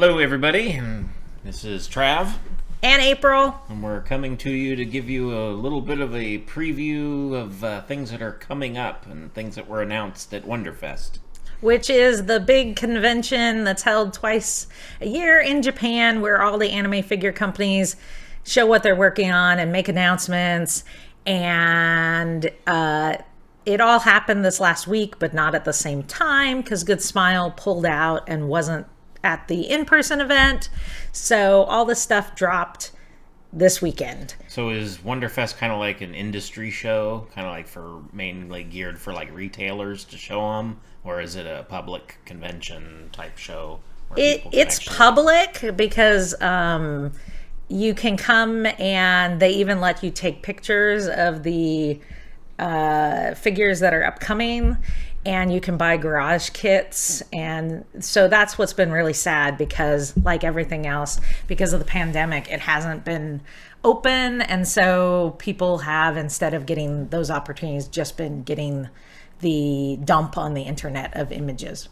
Hello, everybody, and this is Trav, And April. and we're coming to you to give you a little bit of a preview of things that are coming up and things that were announced at Wonderfest. Which is the big convention that's held twice a year in Japan, where all the anime figure companies show what they're working on and make announcements. And it all happened this last week, but not at the same time, because Good Smile pulled out and wasn't at the in-person event. So all the stuff dropped this weekend. So is Wonderfest kind of like an industry show, kind of like for mainly geared for like retailers to show them, or is it a public convention type show? It's public because you can come and they even let you take pictures of the figures that are upcoming, and you can buy garage kits. And so that's what's been really sad, because like everything else, because of the pandemic, it hasn't been open. And so people have, instead of getting those opportunities, just been getting the dump on the internet of images.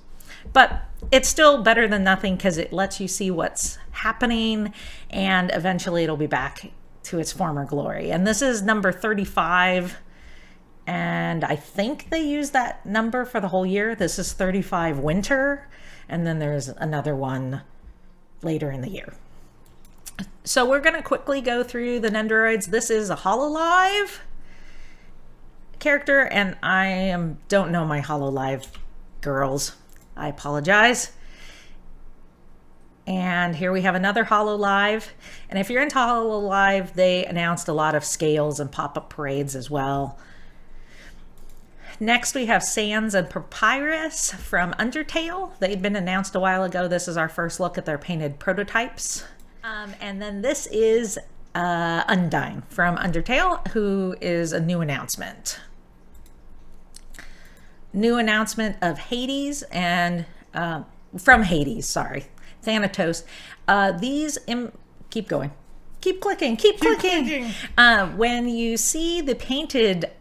But it's still better than nothing, because it lets you see what's happening, and eventually it'll be back to its former glory. And this is number 35. And I think they use that number for the whole year. This is 35 winter, and then there's another one later in the year. So we're going to quickly go through the Nendoroids. This is a Hololive character, and I don't know my Hololive girls. I apologize. And here we have another Hololive. And if you're into Hololive, they announced a lot of scales and pop-up parades as well. Next, we have Sans and Papyrus from Undertale. They'd been announced a while ago. This is our first look at their painted prototypes. And then this is Undyne from Undertale, who is a new announcement. New announcement of Hades and from Hades, sorry, Thanatos. Keep going. Keep clicking. When you see the painted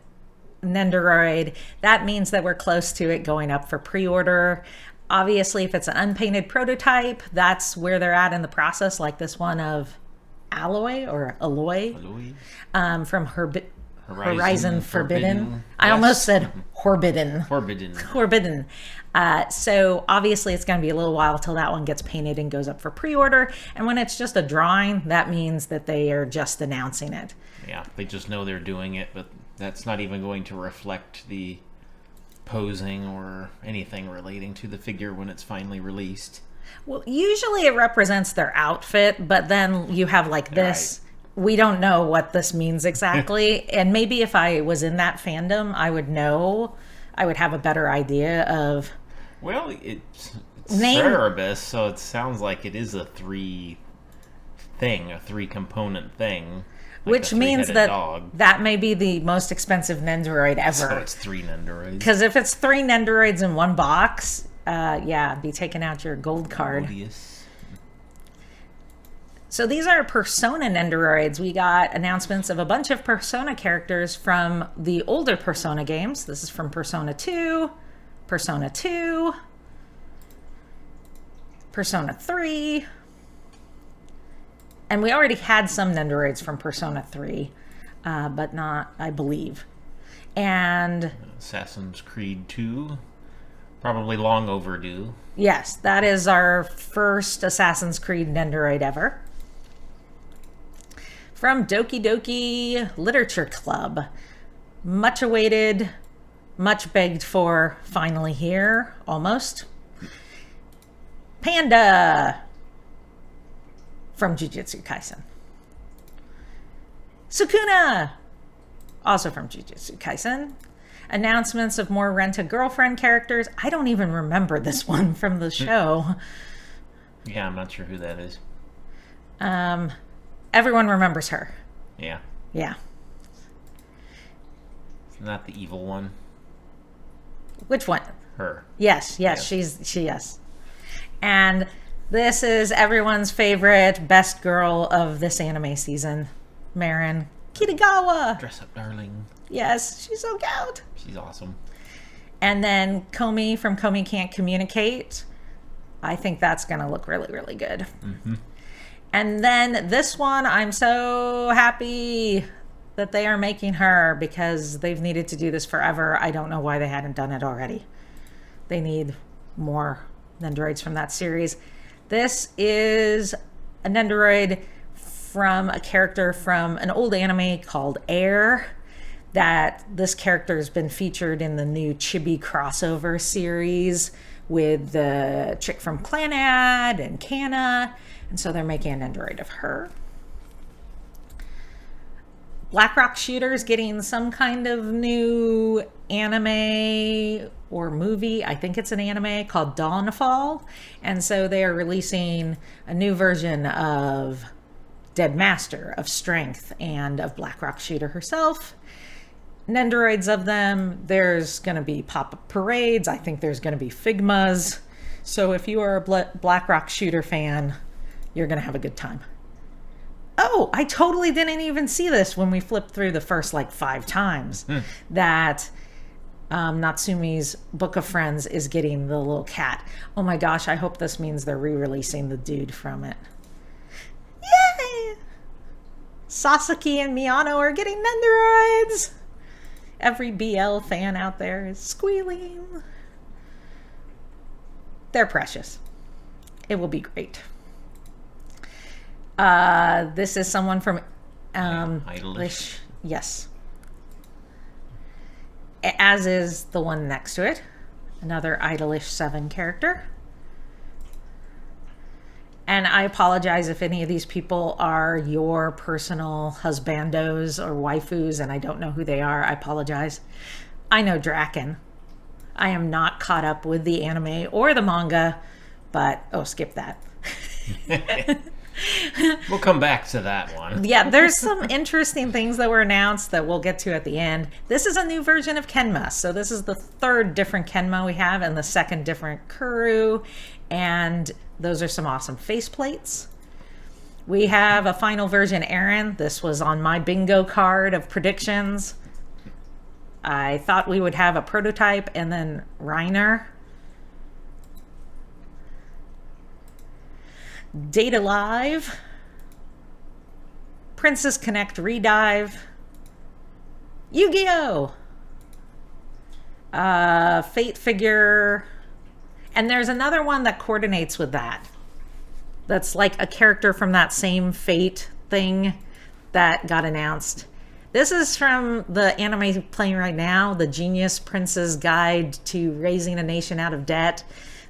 Nendoroid, that means that we're close to it going up for pre-order. Obviously, if it's an unpainted prototype, that's where they're at in the process, like this one of Alloy from Horizon Forbidden. I almost said Forbidden. So obviously it's going to be a little while till that one gets painted and goes up for pre-order. And when it's just a drawing, that means that they are just announcing it. Yeah, they just know they're doing it, but that's not even going to reflect the posing or anything relating to the figure when it's finally released. Well, usually it represents their outfit, but then you have like this. Right. We don't know what this means exactly. And maybe if I was in that fandom, I would know. I would have a better idea of... Well, it's Cerebus, so it sounds like it is a three-component thing. Like which means that may be the most expensive Nendoroid ever. So it's 3 Nendoroids. Because if it's 3 Nendoroids in one box, be taking out your gold card. Odious. So these are Persona Nendoroids. We got announcements of a bunch of Persona characters from the older Persona games. This is from Persona 2, Persona 2, Persona 3. And we already had some Nendoroids from Persona 3, but not, I believe. And Assassin's Creed 2, probably long overdue. Yes, that is our first Assassin's Creed Nendoroid ever. From Doki Doki Literature Club. Much awaited, much begged for, finally here, almost. Panda from Jujutsu Kaisen. Sukuna, also from Jujutsu Kaisen. Announcements of more Rent-a-Girlfriend characters. I don't even remember this one from the show. Yeah, I'm not sure who that is. Everyone remembers her. Yeah. Yeah. It's not the evil one. Which one? Her. Yes. Yes. And this is everyone's favorite, best girl of this anime season, Marin. Kitagawa. Dress up, darling. Yes, she's so cute. She's awesome. And then Komi from Komi Can't Communicate. I think that's going to look really, really good. And then this one, I'm so happy that they are making her because they've needed to do this forever. I don't know why they hadn't done it already. They need more Nendoroids from that series. This is a Nendoroid from a character from an old anime called Air. That this character has been featured in the new Chibi crossover series with the chick from Clanad and Kana. And so they're making a Nendoroid of her. Blackrock Shooter's getting some kind of new anime or movie. I think it's an anime called Dawnfall. And so they are releasing a new version of Dead Master, of Strength, and of Blackrock Shooter herself. Nendoroids of them. There's going to be pop-up parades. I think there's going to be Figmas. So if you are a Blackrock Shooter fan, you're going to have a good time. Oh, I totally didn't even see this when we flipped through the first 5 times. That Natsumi's Book of Friends is getting the little cat. Oh my gosh, I hope this means they're re-releasing the dude from it. Yay! Sasaki and Miyano are getting Nendoroids! Every BL fan out there is squealing. They're precious. It will be great. This is someone from Idolish. Yes. As is the one next to it. Another Idolish 7 character. And I apologize if any of these people are your personal husbandos or waifus and I don't know who they are. I apologize. I know Drakken. I am not caught up with the anime or the manga, but skip that. We'll come back to that one. Yeah, there's some interesting things that were announced that we'll get to at the end. This is a new version of Kenma. So this is the 3rd different Kenma we have and the 2nd different Kuru. And those are some awesome faceplates. We have a final version Aaron. This was on my bingo card of predictions. I thought we would have a prototype and then Reiner. Data Live. Princess Connect Redive. Yu-Gi-Oh! Fate figure. And there's another one that coordinates with that. That's like a character from that same Fate thing that got announced. This is from the anime playing right now, The Genius Prince's Guide to Raising a Nation Out of Debt,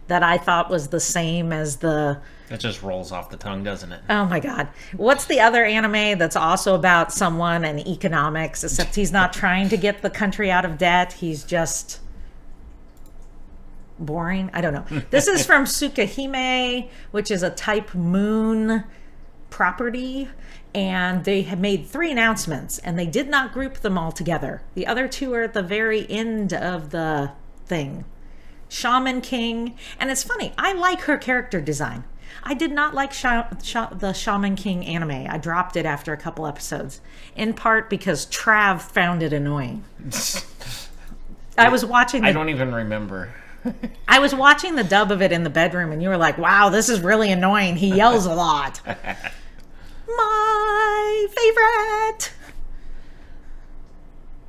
that I thought was the same as the... It just rolls off the tongue, doesn't it? Oh my God. What's the other anime that's also about someone and economics, except he's not trying to get the country out of debt, he's just... boring. I don't know. This is from Tsukahime, which is a Type Moon property, and they have made 3 announcements and they did not group them all together. The other 2 are at the very end of the thing. Shaman King, and it's funny, I like her character design. I did not like the Shaman King anime. I dropped it after a couple episodes, in part because Trav found it annoying. I was watching I don't even remember. I was watching the dub of it in the bedroom and you were like, wow, this is really annoying. He yells a lot. My favorite.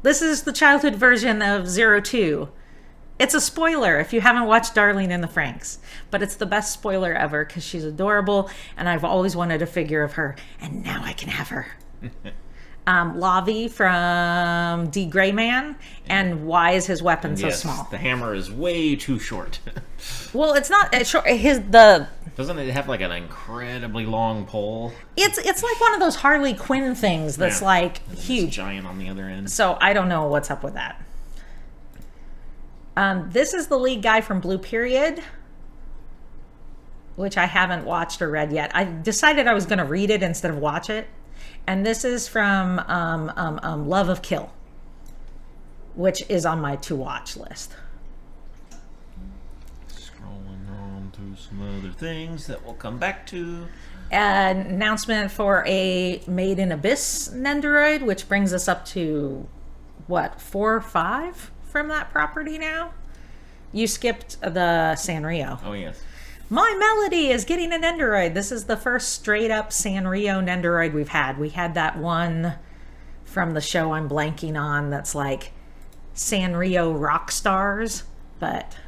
This is the childhood version of 02. It's a spoiler if you haven't watched Darling in the Franxx, but it's the best spoiler ever because she's adorable and I've always wanted a figure of her and now I can have her. Lavi from D. Greyman, and why is his weapon so small? The hammer is way too short. Well, it's not short. Doesn't it have like an incredibly long pole? It's like one of those Harley Quinn things that's huge, giant on the other end. So I don't know what's up with that. This is the lead guy from Blue Period, which I haven't watched or read yet. I decided I was going to read it instead of watch it. And this is from Love of Kill, which is on my to-watch list. Scrolling on through some other things that we'll come back to. An announcement for a Maiden Abyss Nendoroid, which brings us up to, 4 or 5 from that property now? You skipped the Sanrio. Oh, yes. My Melody is getting a Nendoroid. This is the first straight up Sanrio Nendoroid we've had. We had that one from the show I'm blanking on that's like Sanrio Rock Stars, but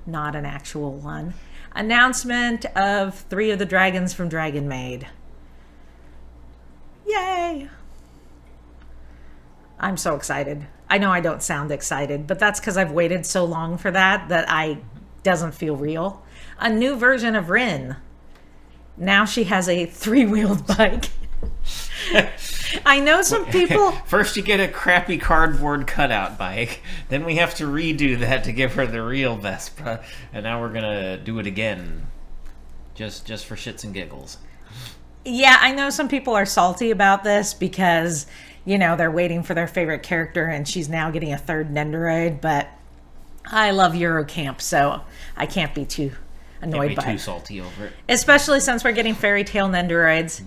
not an actual one. Announcement of 3 of the dragons from Dragon Maid. Yay! I'm so excited. I know I don't sound excited, but that's because I've waited so long for that I doesn't feel real. A new version of Rin. Now she has a 3-wheeled bike. I know some people... First you get a crappy cardboard cutout bike, then we have to redo that to give her the real Vespa, and now we're gonna do it again. Just for shits and giggles. Yeah, I know some people are salty about this because, you know, they're waiting for their favorite character and she's now getting a 3rd Nendoroid, but I love Eurocamp, so I can't be too annoyed by it. Too salty over it. Especially since we're getting Fairy Tale Nendoroids,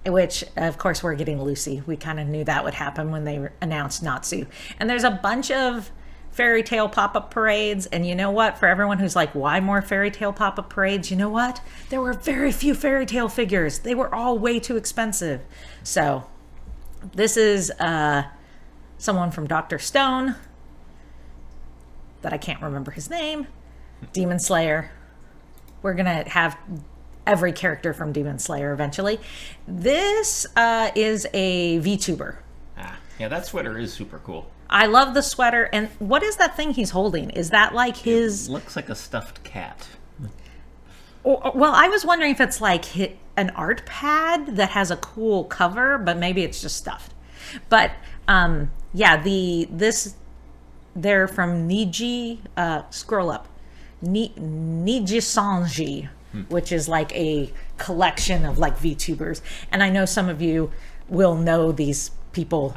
which, of course, we're getting Lucy. We kind of knew that would happen when they announced Natsu. And there's a bunch of Fairy Tale pop-up parades, and you know what? For everyone who's like, why more Fairy Tale pop-up parades? You know what? There were very few Fairy Tale figures. They were all way too expensive. So this is someone from Dr. Stone that I can't remember his name. Demon Slayer. We're gonna have every character from Demon Slayer eventually. This is a VTuber. Yeah, that sweater is super cool. I love the sweater. And what is that thing he's holding? Is that like his... It looks like a stuffed cat. Well, I was wondering if it's like an art pad that has a cool cover, but maybe it's just stuffed. But yeah, they're from Niji, scroll up, Nijisanji, which is like a collection of like VTubers. And I know some of you will know these people.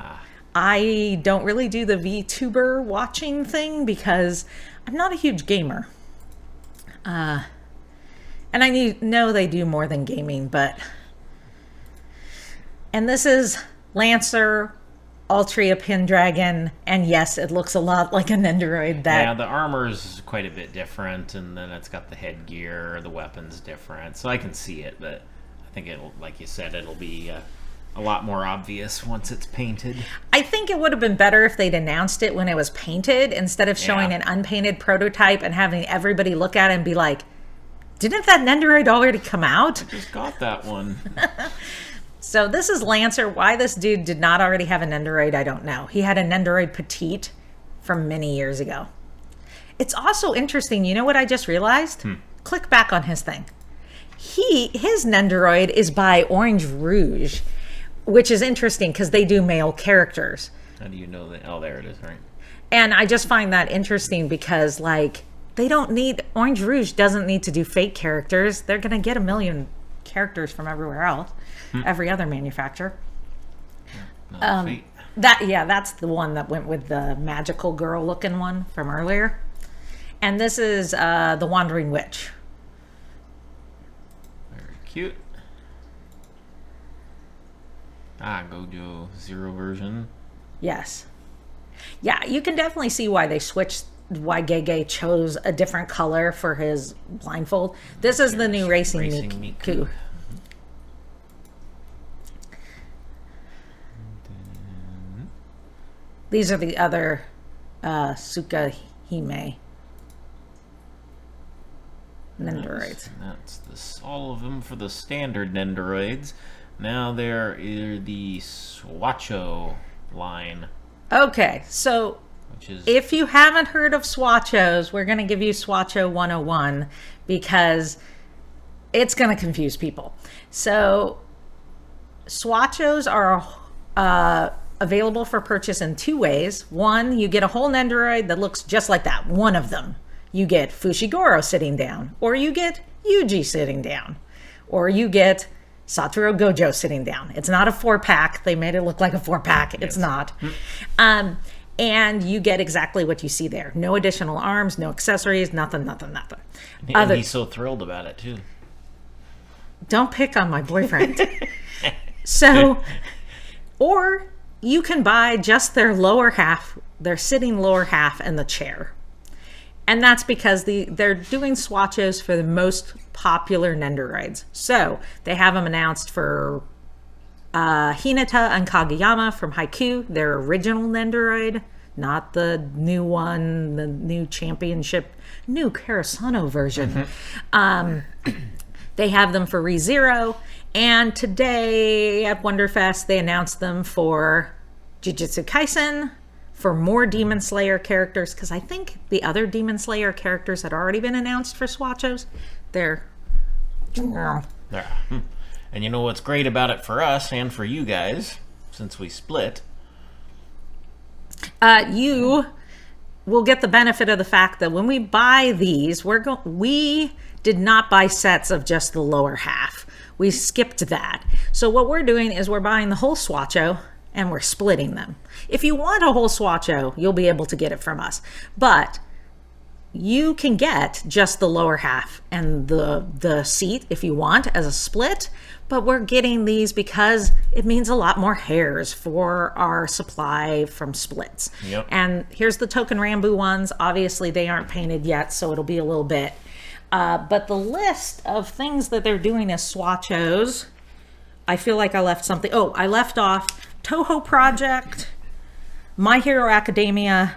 I don't really do the VTuber watching thing because I'm not a huge gamer. And I know they do more than gaming, but... And this is Lancer, Altria Pendragon, and yes, it looks a lot like a Nendoroid. Yeah, the armor's quite a bit different, and then it's got the headgear, the weapon's different, so I can see it, but I think it'll, like you said, it'll be a lot more obvious once it's painted. I think it would have been better if they'd announced it when it was painted, instead of showing an unpainted prototype and having everybody look at it and be like, didn't that Nendoroid already come out? I just got that one. So this is Lancer. Why this dude did not already have a Nendoroid, I don't know. He had a Nendoroid Petite from many years ago. It's also interesting. You know what I just realized? Click back on his thing. His Nendoroid is by Orange Rouge, which is interesting because they do male characters. How do you know that? Oh, there it is, right? And I just find that interesting because, like, they don't need... Orange Rouge doesn't need to do fake characters. They're going to get a million characters from everywhere else. Every other manufacturer. That's the one that went with the magical girl looking one from earlier. And this is the Wandering Witch. Very cute. Gojo Zero version. Yes. Yeah, you can definitely see why they switched, why Gege chose a different color for his blindfold. This is the new Racing Miku. These are the other Tsukahime Nendoroids. That's all of them for the standard Nendoroids. Now there is the Swacchao line. Okay, so if you haven't heard of Swacchos, we're going to give you Swacchao 101 because it's going to confuse people. So Swacchos are available for purchase in 2 ways. One, you get a whole Nendoroid that looks just like that. One of them. You get Fushiguro sitting down, or you get Yuji sitting down, or you get Satoru Gojo sitting down. It's not a 4-pack. They made it look like a 4-pack. It's not. And you get exactly what you see there. No additional arms, no accessories, nothing. And he's so thrilled about it, too. Don't pick on my boyfriend. So, or you can buy just their lower half, their sitting lower half, and the chair. And that's because they're doing Swacchos for the most popular Nendoroids. So they have them announced for Hinata and Kageyama from Haikyuu, their original Nendoroid, not the new one, the new championship, new Karasano version. They have them for ReZero, and today at Wonderfest they announced them for Jujutsu Kaisen, for more Demon Slayer characters, because I think the other Demon Slayer characters had already been announced for Swatchos. They're... Yeah. And you know what's great about it for us and for you guys, since we split? You will get the benefit of the fact that when we buy these, we did not buy sets of just the lower half. We skipped that. So what we're doing is we're buying the whole Swatcho and we're splitting them. If you want a whole Swatcho, you'll be able to get it from us. But you can get just the lower half and the seat if you want as a split. But we're getting these because it means a lot more hairs for our supply from splits. Yep. And here's the token Rambu ones. Obviously, they aren't painted yet, so it'll be a little bit. But the list of things that they're doing as Swatchos, I feel like I left something. Oh, I left off Toho Project, My Hero Academia,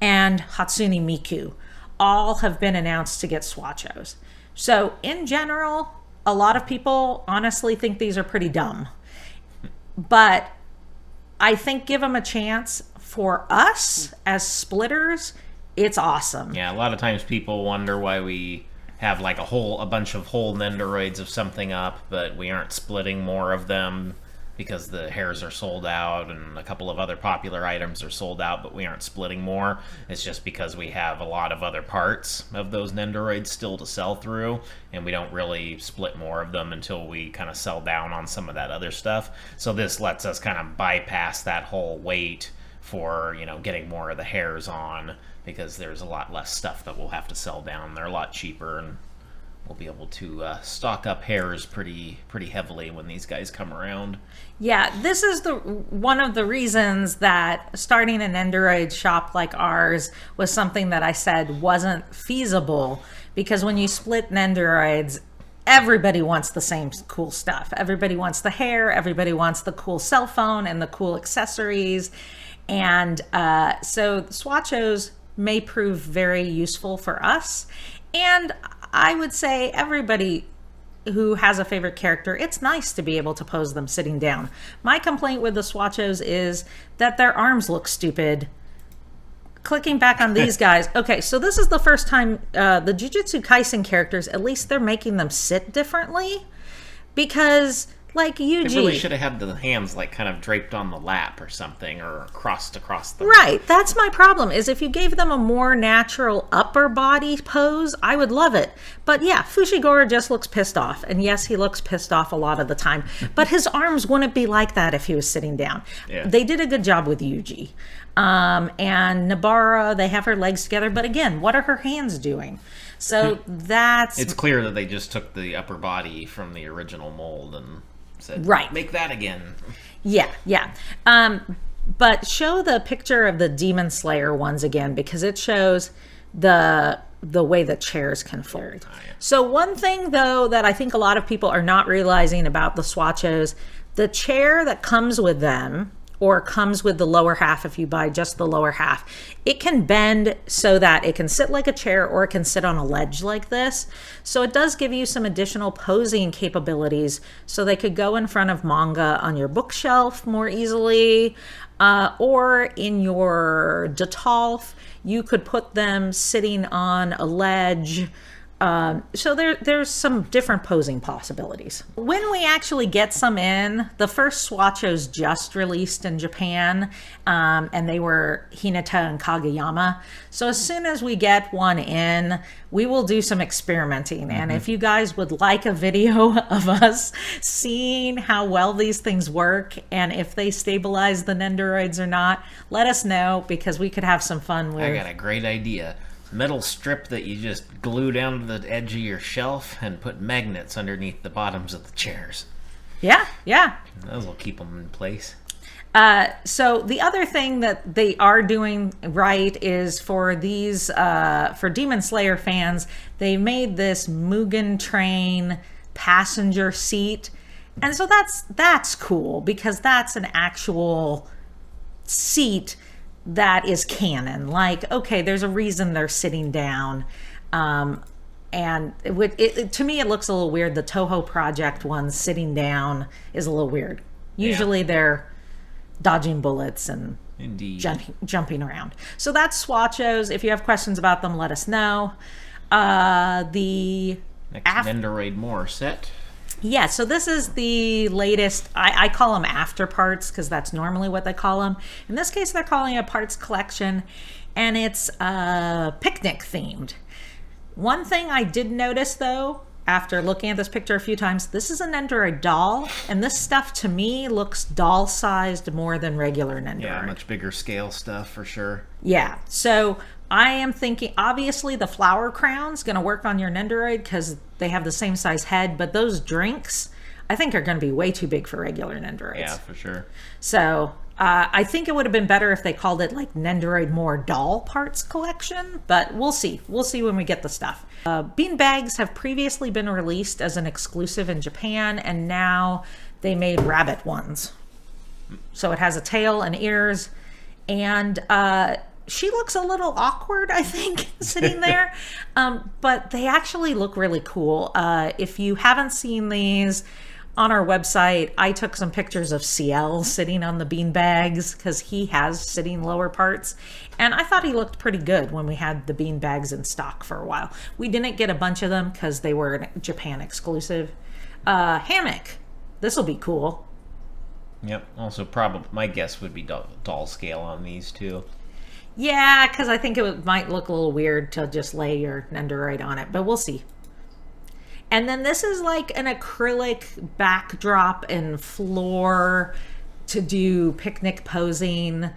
and Hatsune Miku. All have been announced to get Swatchos. So in general, a lot of people honestly think these are pretty dumb. But I think give them a chance. For us as splitters, it's awesome. Yeah, a lot of times people wonder why we have like a bunch of whole Nendoroids of something up, but we aren't splitting more of them because the hairs are sold out and a couple of other popular items are sold out, but we aren't splitting more. It's just because we have a lot of other parts of those Nendoroids still to sell through, and we don't really split more of them until we kind of sell down on some of that other stuff. So this lets us kind of bypass that whole wait for, you know, getting more of the hairs on, because there's a lot less stuff that we'll have to sell down. They're a lot cheaper, and we'll be able to stock up hairs pretty heavily when these guys come around. Yeah, this is one of the reasons that starting an Nendoroid shop like ours was something that I said wasn't feasible, because when you split Nendoroids, everybody wants the same cool stuff. Everybody wants the hair, everybody wants the cool cell phone and the cool accessories. And so Swatchos may prove very useful for us. And I would say everybody who has a favorite character, it's nice to be able to pose them sitting down. My complaint with the Swatchos is that their arms look stupid. Clicking back on these guys. Okay, so this is the first time the Jujutsu Kaisen characters, at least they're making them sit differently. Because, like Yuji... They really should have had the hands, like, kind of draped on the lap or something, or crossed across the... Right, that's my problem, is if you gave them a more natural upper body pose, I would love it. But yeah, Fushiguro just looks pissed off. And yes, he looks pissed off a lot of the time. But his arms wouldn't be like that if he was sitting down. Yeah. They did a good job with Yuji. And Nabara, they have her legs together. But again, what are her hands doing? So that's... It's clear that they just took the upper body from the original mold and said, right, make that again. Yeah. But show the picture of the Demon Slayer ones again, because it shows the way the chairs can fold. Oh, yeah. So one thing, though, that I think a lot of people are not realizing about the Swatchos, the chair that comes with them, or comes with the lower half if you buy just the lower half, it can bend so that it can sit like a chair or it can sit on a ledge like this. So it does give you some additional posing capabilities, so they could go in front of manga on your bookshelf more easily, or in your Detolf, you could put them sitting on a ledge. So there's some different posing possibilities. When we actually get some in, the first Swatchos just released in Japan, and they were Hinata and Kageyama. So as soon as we get one in, we will do some experimenting. Mm-hmm. And if you guys would like a video of us seeing how well these things work and if they stabilize the Nendoroids or not, let us know, because we could have some fun with... I got a great idea. Metal strip that you just glue down to the edge of your shelf and put magnets underneath the bottoms of the chairs. Yeah. Those will keep them in place. So the other thing that they are doing right is for these for Demon Slayer fans, they made this Mugen Train passenger seat, and so that's cool because that's an actual seat that is canon. Like, okay, there's a reason they're sitting down. And to me, it looks a little weird. The Toho Project one sitting down is a little weird. Usually they're dodging bullets and jumping around. So that's Swacchos. If you have questions about them, let us know. The next Nendoroid more set. Yeah, so this is the latest. I call them after parts because that's normally what they call them. In this case, they're calling it a parts collection, and it's picnic themed. One thing I did notice, though, after looking at this picture a few times, this is a Nendoroid doll, and this stuff to me looks doll-sized more than regular Nendoroid. Yeah, much bigger scale stuff for sure. Yeah, so I am thinking, obviously, the flower crown's going to work on your Nendoroid because they have the same size head, but those drinks, I think, are going to be way too big for regular Nendoroids. Yeah, for sure. So I think it would have been better if they called it like Nendoroid More Doll Parts Collection, but we'll see. We'll see when we get the stuff. Bean bags have previously been released as an exclusive in Japan, and now they made rabbit ones. So it has a tail and ears, and she looks a little awkward, I think, sitting there. But they actually look really cool. If you haven't seen these, on our website, I took some pictures of CL sitting on the bean bags because he has sitting lower parts. And I thought he looked pretty good when we had the bean bags in stock for a while. We didn't get a bunch of them because they were Japan exclusive. Hammock. This will be cool. Yep. Also, probably my guess would be doll scale on these too. Yeah, because I think it might look a little weird to just lay your Nendoroid on it, but we'll see. And then this is like an acrylic backdrop and floor to do picnic posing.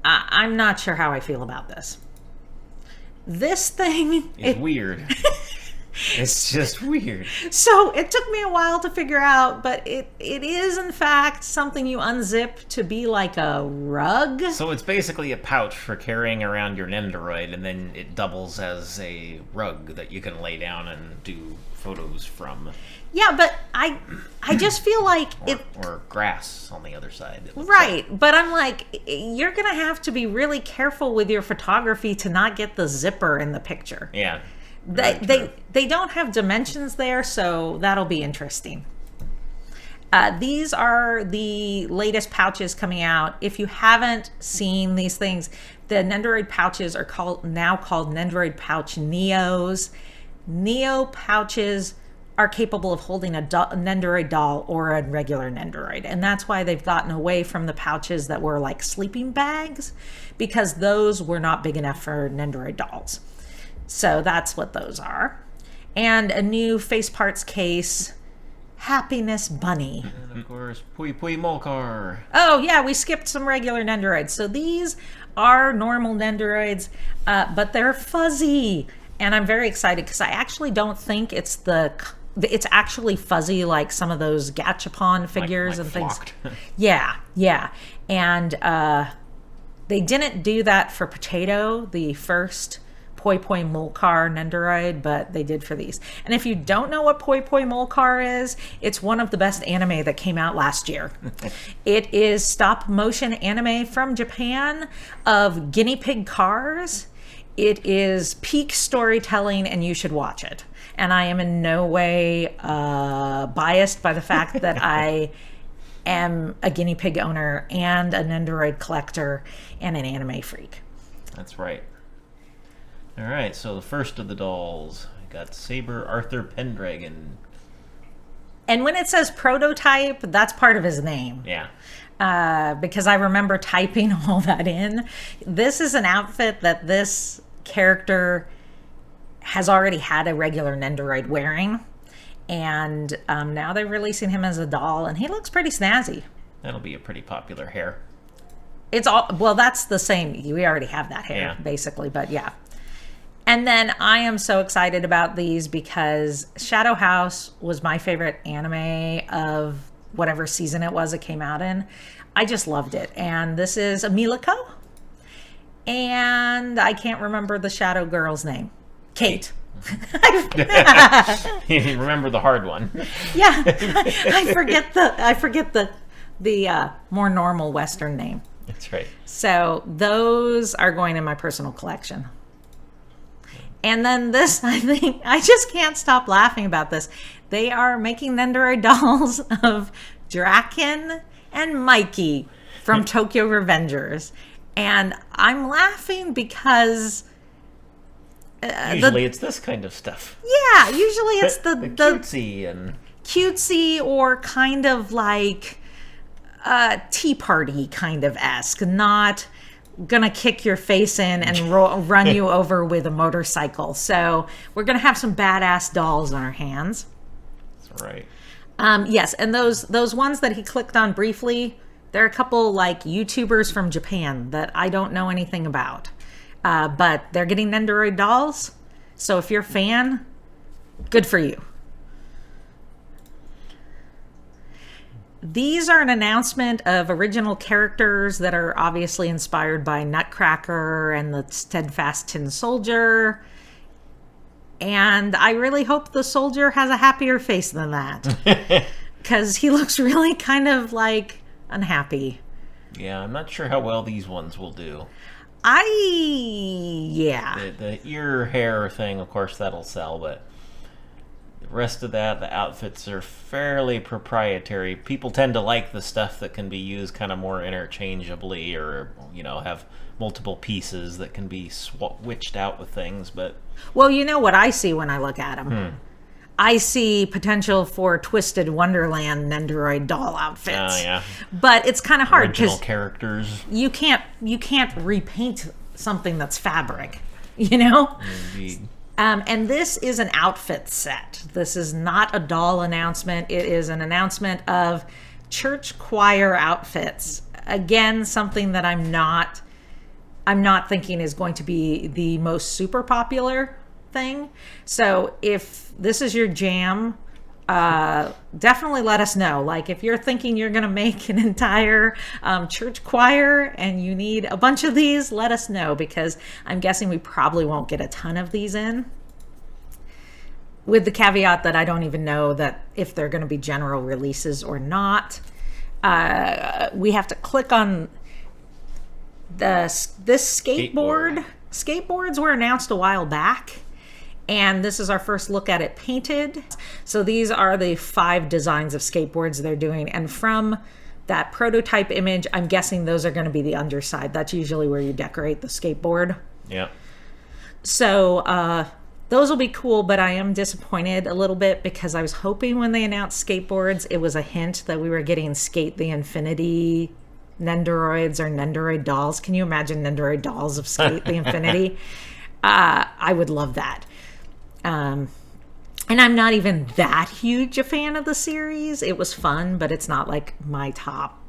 I'm not sure how I feel about this. This thing... It's weird. It's just weird. So it took me a while to figure out, but it is in fact something you unzip to be like a rug. So it's basically a pouch for carrying around your Nendoroid, and then it doubles as a rug that you can lay down and do photos from. Yeah, but I just feel like or grass on the other side. Right, but I'm like, you're gonna have to be really careful with your photography to not get the zipper in the picture. Yeah. They don't have dimensions there, so that'll be interesting. These are the latest pouches coming out. If you haven't seen these things, the Nendoroid pouches are now called Nendoroid Pouch Neos. Neo pouches are capable of holding a Nendoroid doll or a regular Nendoroid, and that's why they've gotten away from the pouches that were like sleeping bags, because those were not big enough for Nendoroid dolls. So that's what those are. And a new face parts case, Happiness Bunny. And of course, Pui Pui Molcar. Oh yeah, we skipped some regular Nendoroids. So these are normal Nendoroids, but they're fuzzy. And I'm very excited because I actually don't think it's actually fuzzy like some of those Gachapon figures and things. Yeah. And they didn't do that for Potato, the first Poi Poi Molcar Nendoroid, but they did for these. And if you don't know what Poi Poi Molcar is, it's one of the best anime that came out last year. It is stop motion anime from Japan of guinea pig cars. It is peak storytelling, and you should watch it. And I am in no way biased by the fact that I am a guinea pig owner and a Nendoroid collector and an anime freak. That's right. All right, so the first of the dolls, we got Saber Arthur Pendragon. And when it says prototype, that's part of his name. Yeah. Because I remember typing all that in. This is an outfit that this character has already had a regular Nendoroid wearing. And now they're releasing him as a doll, and he looks pretty snazzy. That'll be a pretty popular hair. It's all, well, that's the same. We already have that hair, basically, but yeah. And then I am so excited about these because Shadow House was my favorite anime of whatever season it was it came out in. I just loved it. And this is a Miliko. And I can't remember the shadow girl's name. Kate. You remember the hard one. Yeah. I forget the more normal Western name. That's right. So those are going in my personal collection. And then this, I think, I just can't stop laughing about this. They are making Nendoroid dolls of Drakken and Mikey from Tokyo Revengers. And I'm laughing because... usually it's this kind of stuff. Yeah, usually it's the cutesy and... cutesy or kind of like Tea Party kind of esque, not gonna kick your face in and run you over with a motorcycle. So we're gonna have some badass dolls on our hands. That's right. Yes, and those ones that he clicked on briefly, there are a couple like YouTubers from Japan that I don't know anything about, but they're getting Nendoroid dolls. So if you're a fan, good for you. These are an announcement of original characters that are obviously inspired by Nutcracker and the Steadfast Tin Soldier. And I really hope the soldier has a happier face than that. Because he looks really kind of like unhappy. Yeah, I'm not sure how well these ones will do. Yeah. The ear hair thing, of course, that'll sell, but... the rest of that, the outfits are fairly proprietary. People tend to like the stuff that can be used kind of more interchangeably or, have multiple pieces that can be switched out with things. But well, you know what I see when I look at them? I see potential for Twisted Wonderland Nendoroid doll outfits. Oh, yeah. But it's kind of hard because characters. You can't repaint something that's fabric, Indeed. And this is an outfit set. This is not a doll announcement. It is an announcement of church choir outfits. Again, something that I'm not thinking is going to be the most super popular thing. So if this is your jam, definitely let us know. Like if you're thinking you're going to make an entire church choir and you need a bunch of these, let us know, because I'm guessing we probably won't get a ton of these in. With the caveat that I don't even know that if they're going to be general releases or not. We have to click on this skateboard. Skateboards were announced a while back. And this is our first look at it painted. So these are the 5 designs of skateboards they're doing. And from that prototype image, I'm guessing those are going to be the underside. That's usually where you decorate the skateboard. Yeah. So those will be cool, but I am disappointed a little bit because I was hoping when they announced skateboards, it was a hint that we were getting Skate the Infinity Nendoroids or Nendoroid dolls. Can you imagine Nendoroid dolls of Skate the Infinity? I would love that. And I'm not even that huge a fan of the series. It was fun, but it's not like my top,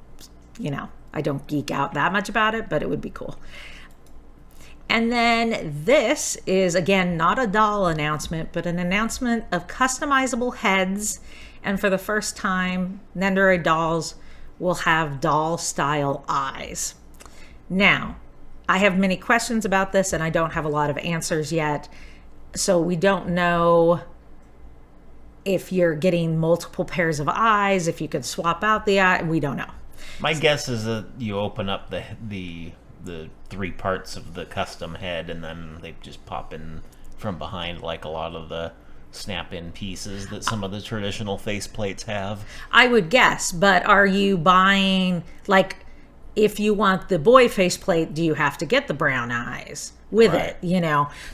I don't geek out that much about it, but it would be cool. And then this is, again, not a doll announcement, but an announcement of customizable heads. And for the first time, Nendoroid dolls will have doll-style eyes. Now, I have many questions about this, and I don't have a lot of answers yet. So we don't know if you're getting multiple pairs of eyes, if you can swap out the eye. We don't know. My guess is that you open up the 3 parts of the custom head, and then they just pop in from behind like a lot of the snap-in pieces that some of the traditional faceplates have. I would guess, but are you buying, like, if you want the boy faceplate, do you have to get the brown eyes with it,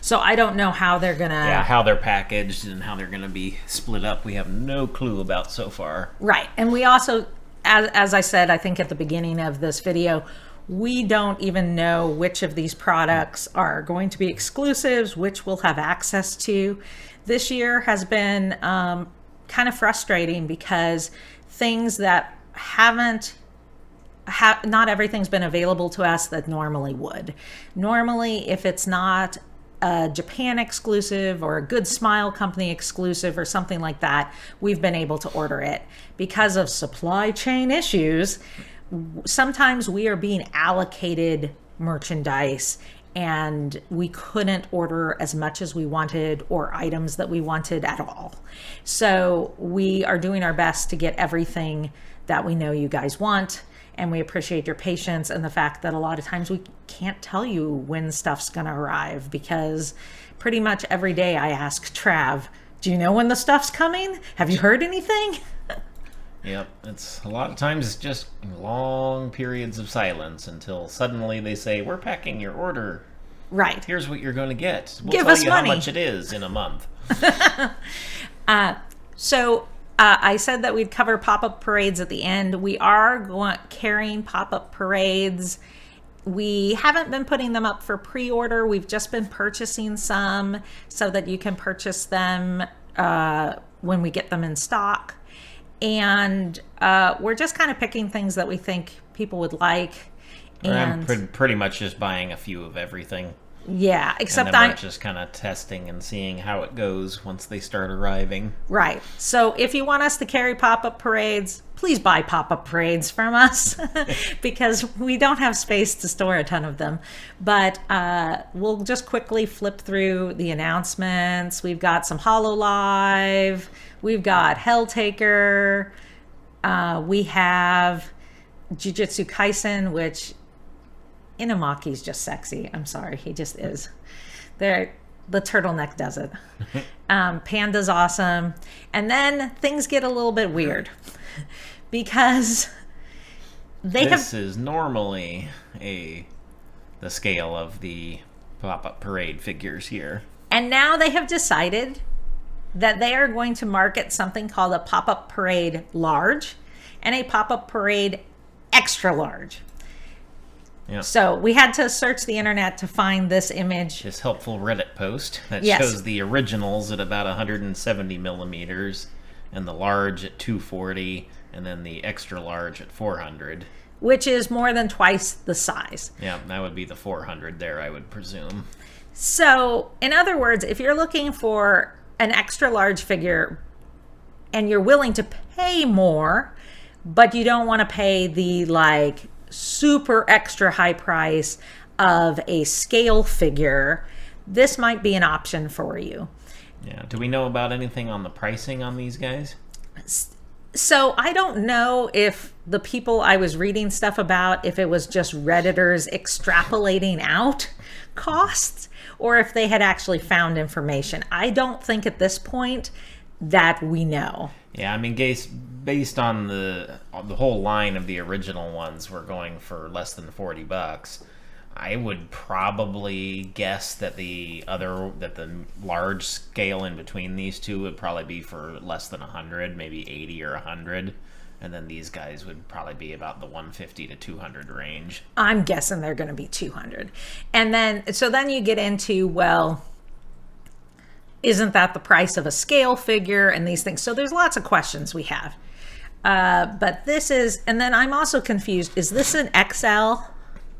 So I don't know how they're going to... Yeah, how they're packaged and how they're going to be split up. We have no clue about so far. Right. And we also, as I said, I think at the beginning of this video, we don't even know which of these products are going to be exclusives, which we'll have access to. This year has been kind of frustrating because things that not everything's been available to us that normally would. Normally, if it's not a Japan exclusive or a Good Smile Company exclusive or something like that, we've been able to order it. Because of supply chain issues, sometimes we are being allocated merchandise and we couldn't order as much as we wanted or items that we wanted at all. So we are doing our best to get everything that we know you guys want. And we appreciate your patience and the fact that a lot of times we can't tell you when stuff's going to arrive, because pretty much every day I ask Trav, do you know when the stuff's coming? Have you heard anything? Yep, it's a lot of times it's just long periods of silence until suddenly they say, we're packing your order. Right. Here's what you're going to get. We'll Give tell us you money. how much it is in a month. I said that we'd cover pop-up parades at the end. We are carrying pop-up parades. We haven't been putting them up for pre-order. We've just been purchasing some so that you can purchase them when we get them in stock. And we're just kind of picking things that we think people would like. And I'm pretty much just buying a few of everything. yeah, except and then we're just kind of testing and seeing how it goes once they start arriving. Right. So if you want us to carry pop-up parades, please buy pop-up parades from us because we don't have space to store a ton of them. But we'll just quickly flip through the announcements. We've got some Hololive. We've got Helltaker. We have Jujutsu Kaisen, which Inumaki's just sexy. I'm sorry. He just is. The turtleneck does it. Panda's awesome. And then things get a little bit weird because This is normally the scale of the pop-up parade figures here. And now they have decided that they are going to market something called a pop-up parade large and a pop-up parade extra large. Yep. So we had to search the internet to find this image. This helpful Reddit post that Yes. shows the originals at about 170 millimeters and the large at 240 and then the extra large at 400. Which is more than twice the size. Yeah, that would be the 400 there, I would presume. So, in other words, if you're looking for an extra large figure and you're willing to pay more, but you don't want to pay the like super extra high price of a scale figure, this might be an option for you. Yeah. Do we know about anything on the pricing on these guys? So I don't know if the people I was reading stuff about, if it was just Redditors extrapolating out costs or if they had actually found information. I don't think at this point that we know. Yeah, I mean, based on the whole line of the original ones, we're going for less than $40. I would probably guess that the large scale in between these two would probably be for less than 100, maybe 80 or 100, and then these guys would probably be about the 150 to 200 range. I'm guessing they're going to be 200. And then you get into, well, isn't that the price of a scale figure and these things? So there's lots of questions we have. But this is, and then I'm also confused. Is this an XL?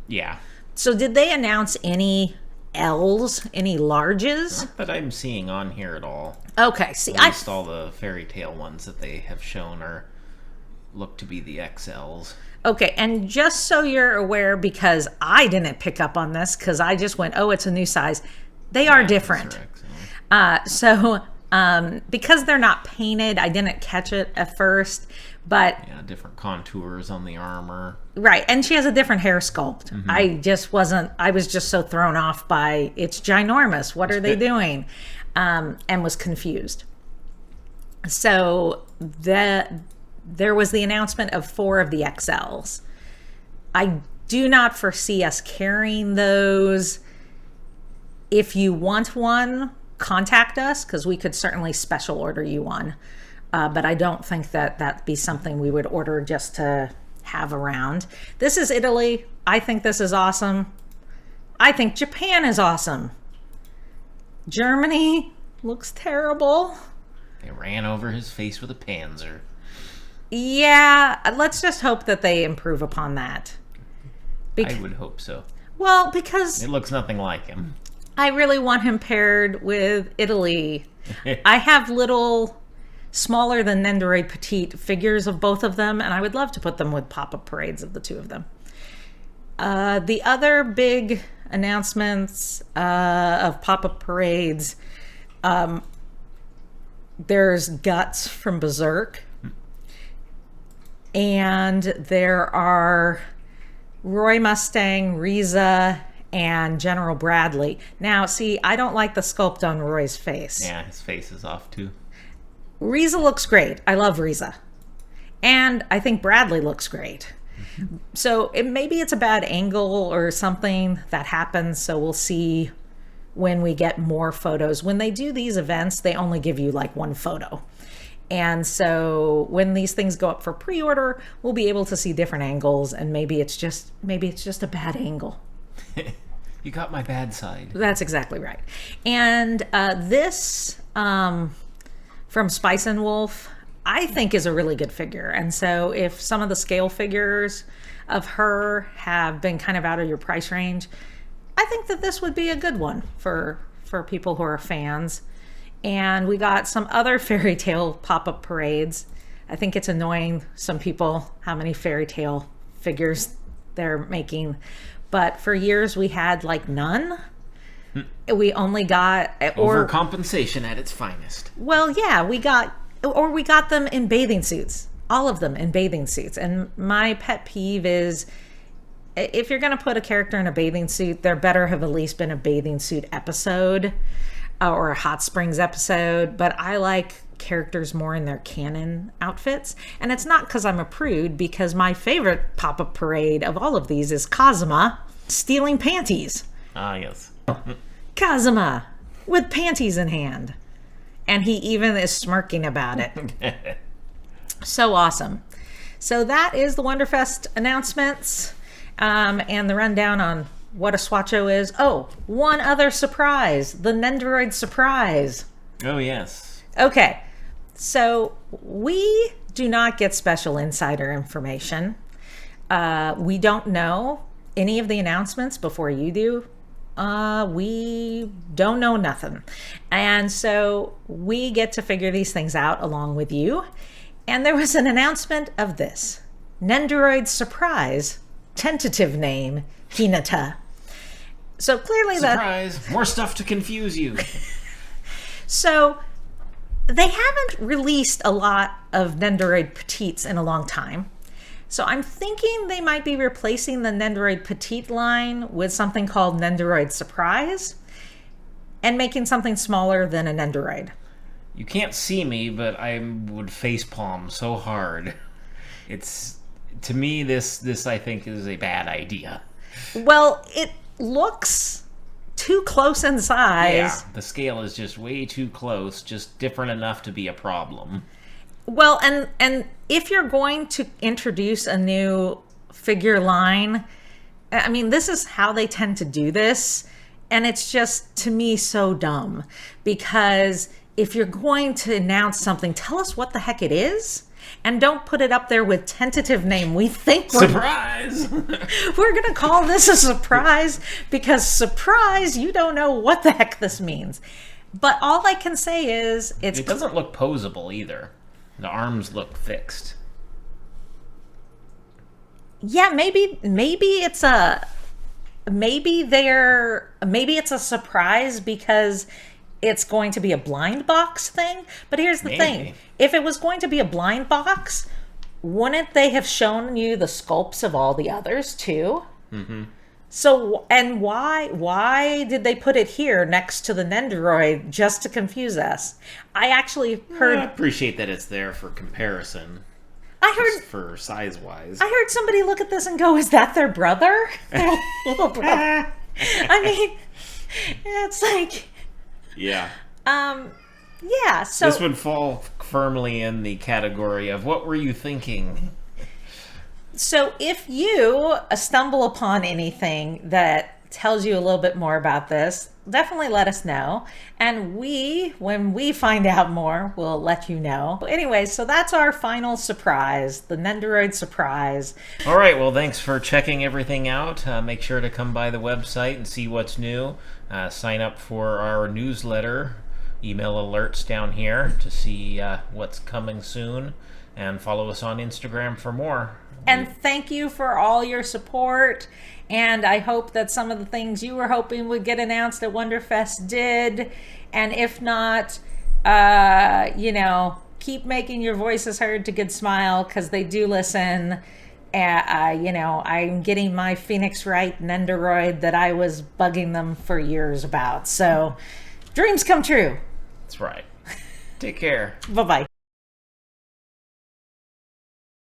Yeah. So did they announce any L's, any larges? Not that I'm seeing on here at all. Okay, see, At least all the fairy tale ones that they have shown look to be the XLs. Okay, and just so you're aware, because I didn't pick up on this, because I just went, oh, it's a new size. They are different. Because they're not painted, I didn't catch it at first, but... Yeah, different contours on the armor. Right, and she has a different hair sculpt. Mm-hmm. I was just so thrown off by, it's ginormous, what are they doing? And was confused. So there was the announcement of 4 of the XLs. I do not foresee us carrying those. If you want one, contact us, because we could certainly special order you one. But I don't think that that'd be something we would order just to have around. This is Italy. I think this is awesome. I think Japan is awesome. Germany looks terrible. They ran over his face with a panzer. Yeah, let's just hope that they improve upon that. I would hope so. Well, because... It looks nothing like him. I really want him paired with Italy. I have little, smaller than Nendoroid Petite figures of both of them, and I would love to put them with pop-up parades of the two of them. The other big announcements of pop-up parades, there's Guts from Berserk, and there are Roy Mustang, Riza, and General Bradley. Now, see, I don't like the sculpt on Roy's face. Yeah, his face is off too. Riza looks great. I love Riza. And I think Bradley looks great. So maybe it's a bad angle or something that happens, so we'll see when we get more photos. When they do these events, they only give you like one photo. And so when these things go up for pre-order, we'll be able to see different angles, and maybe it's just a bad angle. You got my bad side. That's exactly right. And this from Spice and Wolf, I think is a really good figure. And so if some of the scale figures of her have been kind of out of your price range, I think that this would be a good one for people who are fans. And we got some other fairy tale pop-up parades. I think it's annoying some people how many fairy tale figures they're making. But for years we had like none. We only got overcompensation at its finest. Well, yeah, we got them in bathing suits. All of them in bathing suits. And my pet peeve is if you're going to put a character in a bathing suit, there better have at least been a bathing suit episode or a hot springs episode. But I like characters more in their canon outfits. And it's not because I'm a prude, because my favorite pop-up parade of all of these is Kazuma stealing panties. Ah, yes. Kazuma with panties in hand. And he even is smirking about it. So awesome. So that is the Wonderfest announcements and the rundown on what a Swacchao is. Oh, one other surprise. The Nendoroid surprise. Oh, yes. Okay. So we do not get special insider information. We don't know any of the announcements before you do. We don't know nothing. And so we get to figure these things out along with you. And there was an announcement of this. Nendoroid surprise, tentative name, Hinata. So clearly surprise, more stuff to confuse you. So they haven't released a lot of Nendoroid Petites in a long time. So I'm thinking they might be replacing the Nendoroid Petite line with something called Nendoroid Surprise and making something smaller than a Nendoroid. You can't see me, but I would facepalm so hard. It's, to me, this I think is a bad idea. Well, it looks too close in size. Yeah, the scale is just way too close, just different enough to be a problem. Well, and if you're going to introduce a new figure line, I mean, this is how they tend to do this. And it's just, to me, so dumb. Because if you're going to announce something, tell us what the heck it is. And don't put it up there with tentative name. We think surprise! We're going to call this a surprise because surprise, you don't know what the heck this means. But all I can say is it doesn't look posable either. The arms look fixed. Yeah, maybe it's a surprise because it's going to be a blind box thing. But here's the thing. If it was going to be a blind box, wouldn't they have shown you the sculpts of all the others too? Mm-hmm. So, and why did they put it here next to the Nendoroid just to confuse us? I actually heard... I appreciate that it's there for comparison. I heard... For size-wise. I heard somebody look at this and go, is that their brother? Their little brother. I mean, it's like... Yeah. Yeah, so... This would fall firmly in the category of what were you thinking? So if you stumble upon anything that tells you a little bit more about this, definitely let us know. And when we find out more, we'll let you know. Anyway, so that's our final surprise, the Nendoroid surprise. All right, well, thanks for checking everything out. Make sure to come by the website and see what's new. Sign up for our newsletter, email alerts down here to see what's coming soon, and follow us on Instagram for more. And thank you for all your support. And I hope that some of the things you were hoping would get announced at Wonderfest did. And if not, keep making your voices heard to Good Smile, because they do listen. I'm getting my Phoenix Wright Nendoroid that I was bugging them for years about. So dreams come true. That's right. Take care. Bye-bye.